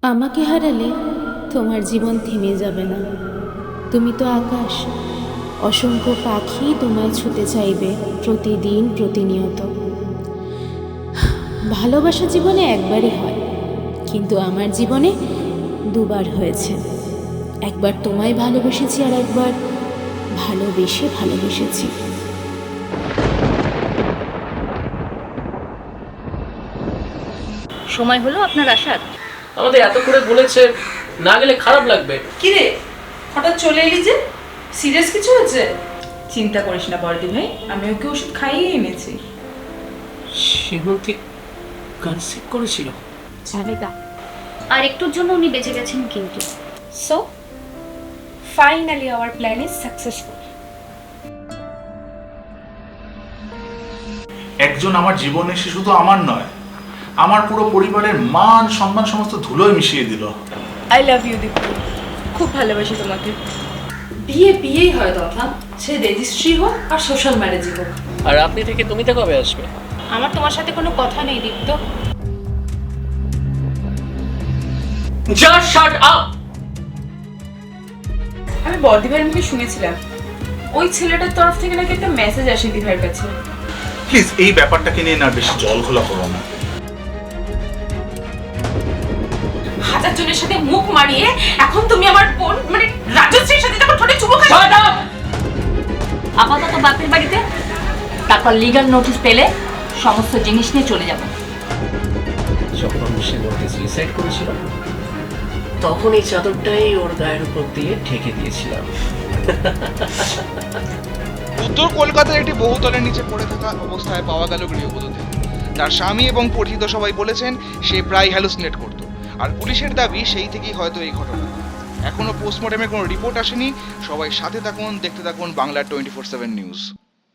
আমাকে হারালে তোমার জীবন থেমে যাবে না। তুমি তো আকাশ, অসংখ্য পাখি তোমায় ছুতে চাইবে প্রতিদিন প্রতিনিয়ত। ভালোবাসা জীবনে একবারই হয়, কিন্তু আমার জীবনে দুবার হয়েছে। একবার তোমায় ভালোবেসেছি আর একবার ভালোবেসেছি। সময় হলো আপনার আসার? আমাদের এত করে বলেছে, না গেলে খারাপ লাগবে। কিরে, হঠাৎ চলে এলি যে? সিরিয়াস কিছু হয়েছে? চিন্তা করিস না বড়দি ভাই, আমি ওকে ওষুধ খাইয়ে এনেছি। শ্রীমন্তী কনসিভ করেছিল। জানেগা, আর একটুর জন্য উনি বেঁচে গেছেন কিন্তু। So finally hour plan is successful. একজন আমার জীবনে এসে শুধু আমার নয়, আমার পুরো পরিবারের মান সম্মান সমস্ত ধুলোয় মিশিয়ে দিল। আই লাভ ইউ দীপু, খুব ভালোবাসি তোমাকে। বিয়েই হয় কথা, সে রেজিস্ট্রি হোক আর সোশ্যাল ম্যারেজই হোক। আর আপনি থেকে তুমিতে কবে আসবে? আমার তোমার সাথে কোনো কথা নেই দীপ্ত। Just shut up. আমি বড়দি ভাইয়ের মুখে শুনেছিলাম ওই ছেলেটার তরফ থেকে নাকি একটা মেসেজ আসে দি ভাইয়ের কাছে। প্লিজ এই ব্যাপারটাকে নিয়ে না বেশি জল ঘোলা করো না। হাজার জনের সাথে মুখ মারিয়ে এখন তুমি আমার বোন মানে রাজশ্রীর সাথে যখন ঠোঁটে চুমু খাচ্ছ। Shut up. আপাতত বাপের বাড়িতে, তারপর লিগ্যাল নোটিশ পেলে সমস্ত জিনিস নিয়ে চলে যাব। যখন সে লোককে সুইসাইড করেছিল, তখন এই চাদরটাই ওর গায়ের উপর দিয়ে ঢেকে দিয়েছিলাম। উত্তর কলকাতার একটি বহুতলের নিচে পড়ে থাকা অবস্থায় পাওয়া গেল গৃহবধূকে। তার স্বামী এবং পরিচিত সবাই বলেছেন সে প্রায় হ্যালুসিনেট করত, আর পুলিশের দাবি সেই থেকেই হয়তো এই ঘটনা। এখনো পোস্টমর্টমের কোনো রিপোর্ট আসেনি। সবাই সাথে থাকুন, দেখতে থাকুন বাংলা 24/7 নিউজ।